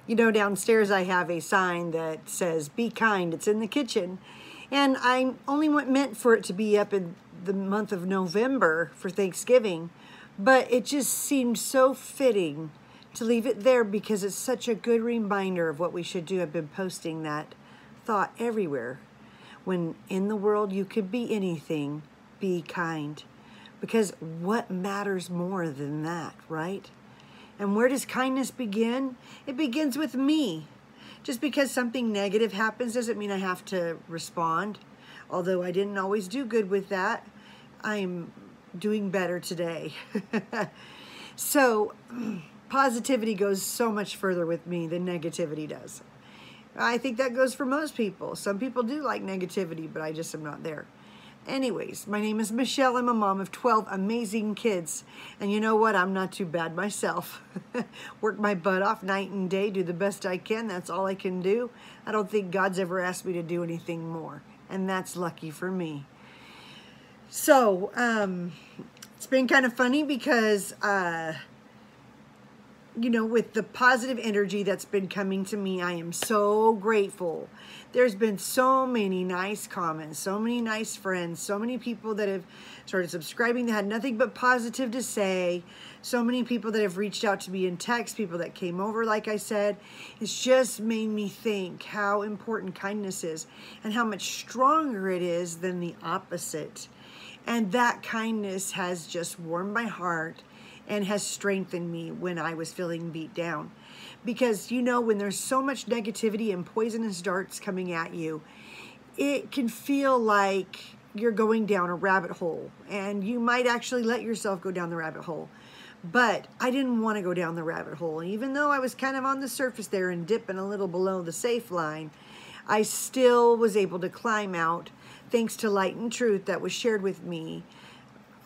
You know, downstairs I have a sign that says, "Be kind, it's in the kitchen." And I only meant for it to be up in the month of November for Thanksgiving, but it just seemed so fitting to leave it there because it's such a good reminder of what we should do. I've been posting that thought everywhere. When in the world you could be anything, be kind. Because what matters more than that, right? And where does kindness begin? It begins with me. Just because something negative happens doesn't mean I have to respond. Although I didn't always do good with that, I'm doing better today. So, positivity goes so much further with me than negativity does. I think that goes for most people. Some people do like negativity, but I just am not there. Anyways, my name is Michelle. I'm a mom of 12 amazing kids. And you know what? I'm not too bad myself. Work my butt off night and day, do the best I can. That's all I can do. I don't think God's ever asked me to do anything more. And that's lucky for me. So, it's been kind of funny because, you know, with the positive energy that's been coming to me, I am so grateful. There's been so many nice comments, so many nice friends, so many people that have started subscribing that had nothing but positive to say, so many people that have reached out to me in text, people that came over, like I said. It's just made me think how important kindness is and how much stronger it is than the opposite. And that kindness has just warmed my heart and has strengthened me when I was feeling beat down. Because, you know, when there's so much negativity and poisonous darts coming at you, it can feel like you're going down a rabbit hole. And you might actually let yourself go down the rabbit hole. But I didn't want to go down the rabbit hole. Even though I was kind of on the surface there and dipping a little below the safe line, I still was able to climb out thanks to light and truth that was shared with me,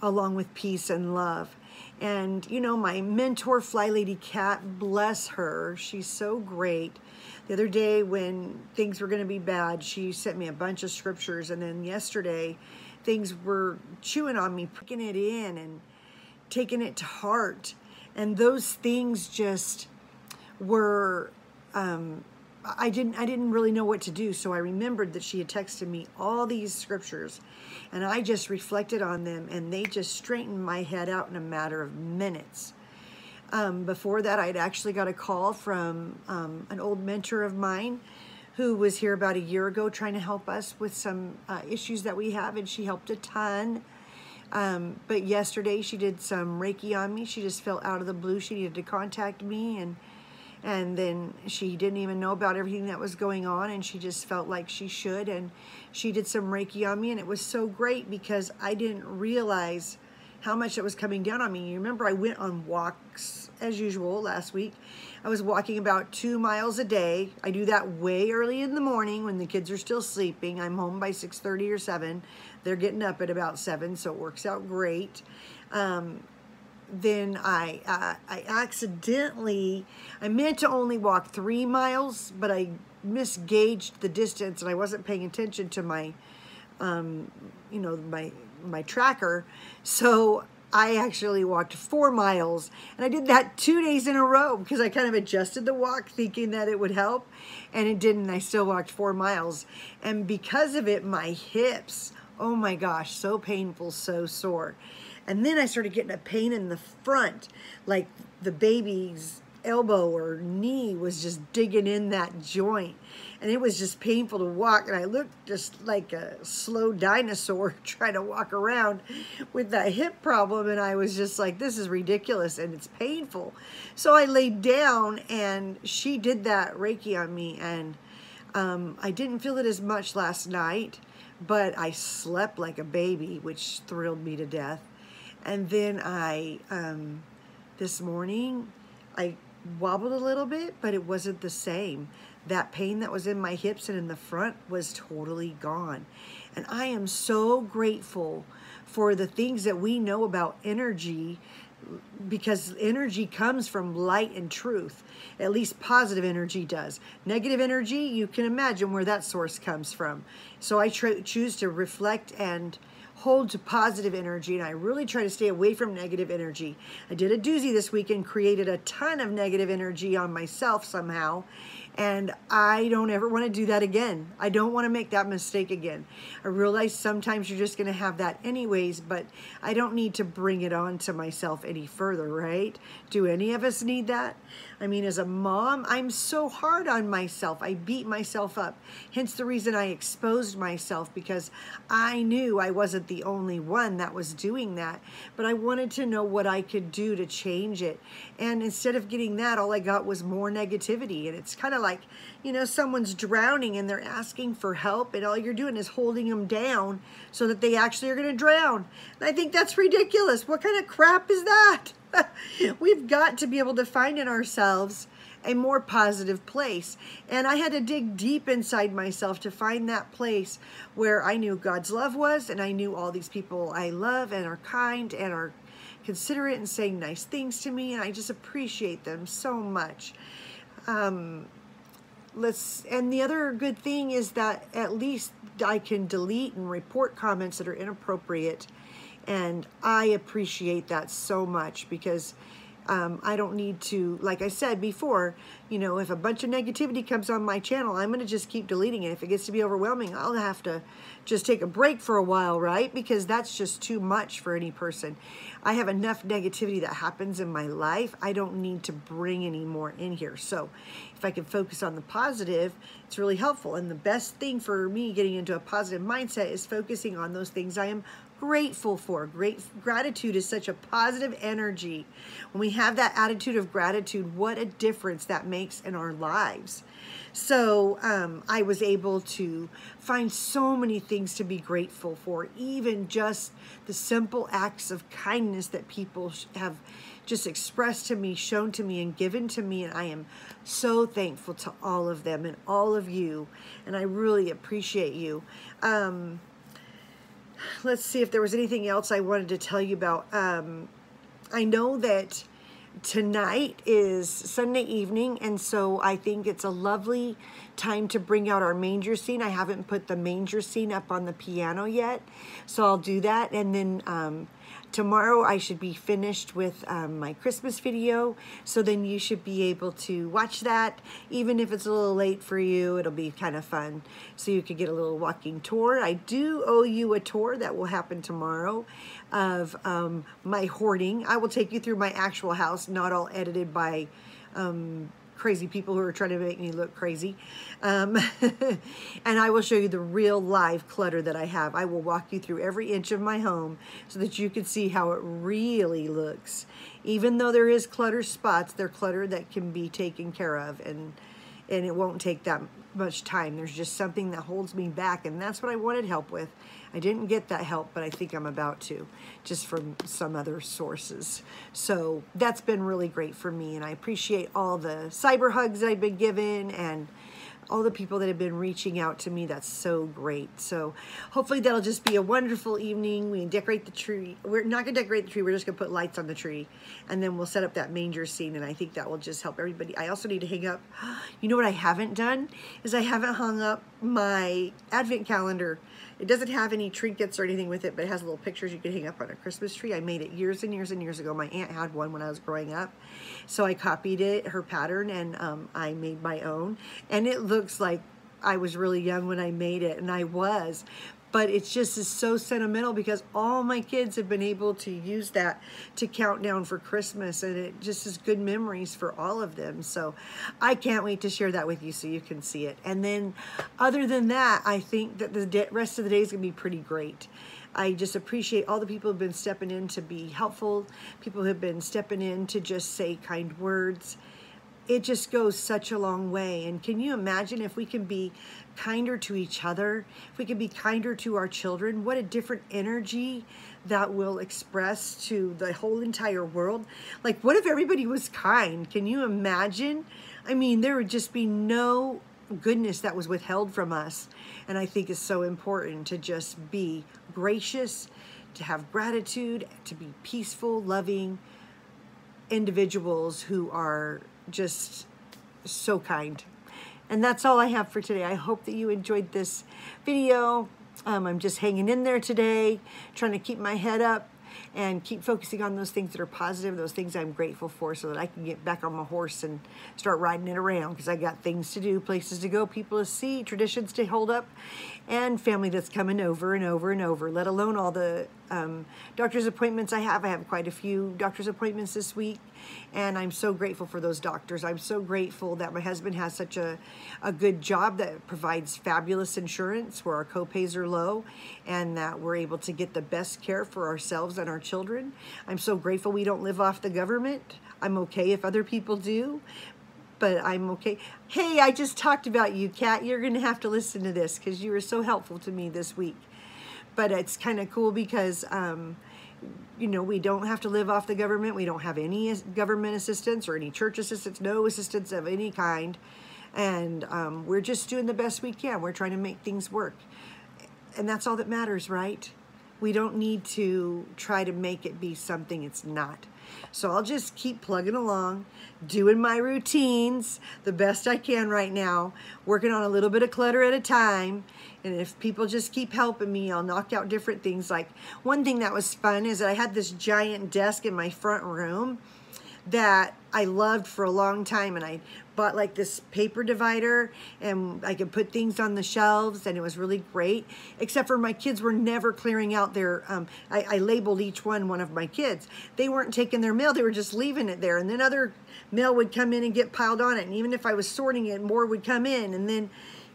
along with peace and love. And, you know, my mentor, Fly Lady Cat, bless her, she's so great. The other day when things were going to be bad, she sent me a bunch of scriptures. And then yesterday, things were chewing on me, picking it in and taking it to heart. And those things just were, I didn't really know what to do. So I remembered that she had texted me all these scriptures. And I just reflected on them, and they just straightened my head out in a matter of minutes. Before that, I'd actually got a call from an old mentor of mine who was here about a year ago trying to help us with some issues that we have, and she helped a ton. But yesterday, she did some Reiki on me. She just felt out of the blue. She needed to contact me, and then she didn't even know about everything that was going on, and she just felt like she should, and she did some Reiki on me, and it was so great because I didn't realize how much it was coming down on me. You remember I went on walks as usual last week. I was walking about 2 miles a day. I do that way early in the morning when the kids are still sleeping. I'm home by 6:30 or 7. They're getting up at about 7, so it works out great. Then I accidentally, I meant to only walk 3 miles, but I misgauged the distance and I wasn't paying attention to my, you know, my tracker. So I actually walked 4 miles, and I did that 2 days in a row because I kind of adjusted the walk thinking that it would help, and it didn't. I still walked 4 miles. And because of it, my hips, oh my gosh, so painful, so sore. And then I started getting a pain in the front, like the baby's elbow or knee was just digging in that joint. And it was just painful to walk. And I looked just like a slow dinosaur trying to walk around with that hip problem. And I was just like, this is ridiculous and it's painful. So I laid down and she did that Reiki on me. And I didn't feel it as much last night, but I slept like a baby, which thrilled me to death. And then this morning, I wobbled a little bit, but it wasn't the same. That pain that was in my hips and in the front was totally gone. And I am so grateful for the things that we know about energy, because energy comes from light and truth. At least positive energy does. Negative energy, you can imagine where that source comes from. So I choose to reflect and hold to positive energy, and I really try to stay away from negative energy. I did a doozy this weekend, created a ton of negative energy on myself somehow, and I don't ever want to do that again. I don't want to make that mistake again. I realize sometimes you're just going to have that anyways, but I don't need to bring it on to myself any further, right? Do any of us need that? I mean, as a mom, I'm so hard on myself. I beat myself up. Hence the reason I exposed myself, because I knew I wasn't the only one that was doing that, but I wanted to know what I could do to change it. And instead of getting that, all I got was more negativity. And it's kind of like, you know, someone's drowning and they're asking for help, and all you're doing is holding them down so that they actually are going to drown. And I think that's ridiculous. What kind of crap is that? We've got to be able to find in ourselves a more positive place. And I had to dig deep inside myself to find that place where I knew God's love was, and I knew all these people I love and are kind and are considerate and saying nice things to me, and I just appreciate them so much. And the other good thing is that at least I can delete and report comments that are inappropriate, and I appreciate that so much, because I don't need to, like I said before, you know, if a bunch of negativity comes on my channel, I'm going to just keep deleting it. If it gets to be overwhelming, I'll have to just take a break for a while, right? Because that's just too much for any person. I have enough negativity that happens in my life. I don't need to bring any more in here. So if I can focus on the positive, it's really helpful. And the best thing for me getting into a positive mindset is focusing on those things I am grateful for. Gratitude is such a positive energy. When we have that attitude of gratitude, what a difference that makes in our lives. So I was able to find so many things to be grateful for, even just the simple acts of kindness that people have just expressed to me, shown to me, and given to me. And I am so thankful to all of them and all of you. And I really appreciate you. Let's see if there was anything else I wanted to tell you about. I know that tonight is Sunday evening, and so I think it's a lovely time to bring out our manger scene. I haven't put the manger scene up on the piano yet, so I'll do that. And then tomorrow I should be finished with my Christmas video, so then you should be able to watch that. Even if it's a little late for you, it'll be kind of fun, so you could get a little walking tour. I do owe you a tour that will happen tomorrow of my hoarding. I will take you through my actual house, not all edited by crazy people who are trying to make me look crazy. And I will show you the real live clutter that I have. I will walk you through every inch of my home so that you can see how it really looks. Even though there is clutter spots, they're clutter that can be taken care of, and it won't take that much time. There's just something that holds me back, and that's what I wanted help with. I didn't get that help, but I think I'm about to, just from some other sources. So that's been really great for me, and I appreciate all the cyber hugs that I've been given and all the people that have been reaching out to me. That's so great. So hopefully that'll just be a wonderful evening. We can decorate the tree. We're not going to decorate the tree. We're just going to put lights on the tree, and then we'll set up that manger scene, and I think that will just help everybody. I also need to hang up. You know what I haven't done is I haven't hung up my advent calendar. It doesn't have any trinkets or anything with it, but it has little pictures you can hang up on a Christmas tree. I made it years and years and years ago. My aunt had one when I was growing up. So I copied it, her pattern, and I made my own. And it looks like I was really young when I made it, and I was. But it's just is so sentimental because all my kids have been able to use that to count down for Christmas, and it just is good memories for all of them. So I can't wait to share that with you so you can see it. And then other than that, I think that the rest of the day is going to be pretty great. I just appreciate all the people who have been stepping in to be helpful, people who have been stepping in to just say kind words. It just goes such a long way. And can you imagine if we can be kinder to each other, if we can be kinder to our children, what a different energy that will express to the whole entire world. Like, what if everybody was kind? Can you imagine? I mean, there would just be no goodness that was withheld from us. And I think it's so important to just be gracious, to have gratitude, to be peaceful, loving individuals who are just so kind. And that's all I have for today. I hope that you enjoyed this video. I'm just hanging in there today, trying to keep my head up and keep focusing on those things that are positive, those things I'm grateful for, so that I can get back on my horse and start riding it around, because I got things to do, places to go, people to see, traditions to hold up, and family that's coming over and over and over, let alone all the doctor's appointments I have. I have quite a few doctor's appointments this week, and I'm so grateful for those doctors. I'm so grateful that my husband has such a good job that provides fabulous insurance where our co-pays are low, and that we're able to get the best care for ourselves and our children. I'm so grateful we don't live off the government. I'm okay if other people do, but I'm okay. Hey, I just talked about you, Kat. You're going to have to listen to this because you were so helpful to me this week. But it's kind of cool because, you know, we don't have to live off the government. We don't have any government assistance or any church assistance, no assistance of any kind. And we're just doing the best we can. We're trying to make things work. And that's all that matters, right? We don't need to try to make it be something it's not. So I'll just keep plugging along, doing my routines the best I can right now, working on a little bit of clutter at a time. And if people just keep helping me, I'll knock out different things. Like one thing that was fun is that I had this giant desk in my front room that I loved for a long time, and I bought like this paper divider, and I could put things on the shelves, and it was really great, except for my kids were never clearing out their, I labeled each one of my kids. They weren't taking their mail, they were just leaving it there, and then other mail would come in and get piled on it, and even if I was sorting it, more would come in, and then,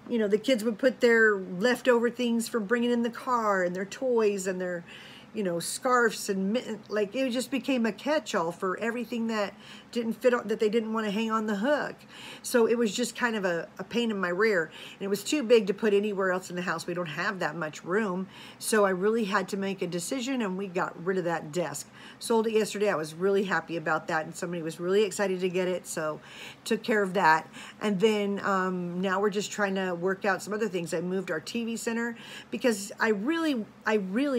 you know, the kids would put their leftover things from bringing in the car, and their toys, and their, you know, scarves, and like it just became a catch-all for everything that didn't fit on, that they didn't want to hang on the hook. So it was just kind of a pain in my rear, and it was too big to put anywhere else in the house. We don't have that much room, so I really had to make a decision, and we got rid of that desk. Sold it yesterday. I was really happy about that, and somebody was really excited to get it, so took care of that. And then now we're just trying to work out some other things. I moved our TV center because I really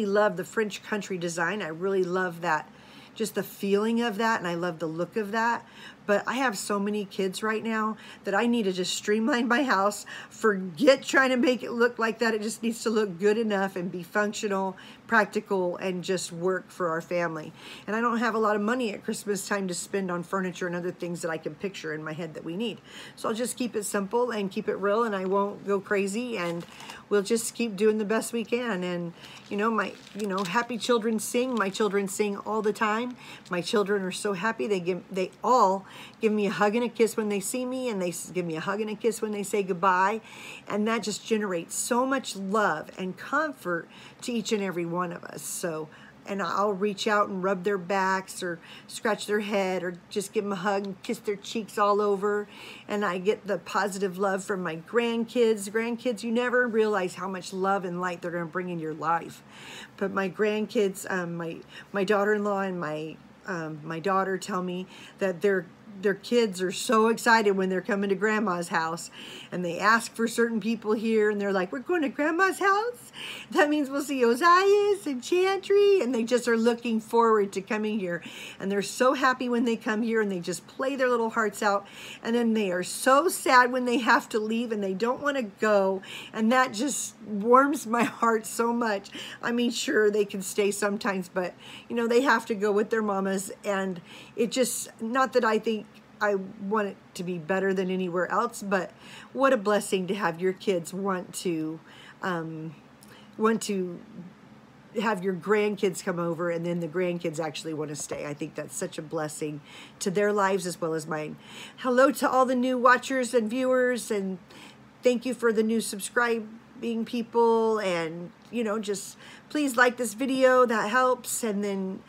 love the French country design. I really love that, just the feeling of that, and I love the look of that. But I have so many kids right now that I need to just streamline my house. Forget trying to make it look like that. It just needs to look good enough and be functional, practical, and just work for our family. And I don't have a lot of money at Christmas time to spend on furniture and other things that I can picture in my head that we need. So I'll just keep it simple and keep it real, and I won't go crazy, and we'll just keep doing the best we can. And you know, happy children sing. My children sing all the time. My children are so happy. They all give me a hug and a kiss when they see me, and they give me a hug and a kiss when they say goodbye. And that just generates so much love and comfort to each and every one of us. So, and I'll reach out and rub their backs or scratch their head or just give them a hug and kiss their cheeks all over. And I get the positive love from my grandkids. Grandkids, you never realize how much love and light they're going to bring in your life. But my grandkids, my daughter-in-law and my daughter tell me that their kids are so excited when they're coming to Grandma's house, and they ask for certain people here, and they're like, we're going to Grandma's house? That means we'll see Ozias and Chantry, and they just are looking forward to coming here. And they're so happy when they come here, and they just play their little hearts out, and then they are so sad when they have to leave and they don't want to go, and that just warms my heart so much. I mean, sure, they can stay sometimes, but you know, they have to go with their mamas, and it just, not that I think I want it to be better than anywhere else, but what a blessing to have your kids want to have your grandkids come over, and then the grandkids actually want to stay. I think that's such a blessing to their lives as well as mine. Hello to all the new watchers and viewers, and thank you for the new subscribing people. And you know, just please like this video, that helps. And then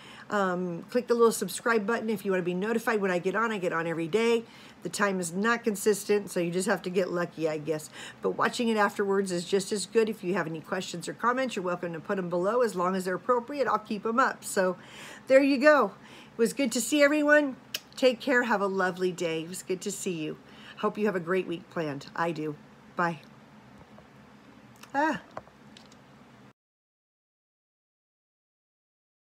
click the little subscribe button if you want to be notified when I get on. I get on every day. The time is not consistent, so you just have to get lucky, I guess. But watching it afterwards is just as good. If you have any questions or comments, you're welcome to put them below. As long as they're appropriate, I'll keep them up. So there you go. It was good to see everyone. Take care. Have a lovely day. It was good to see you. Hope you have a great week planned. I do. Bye.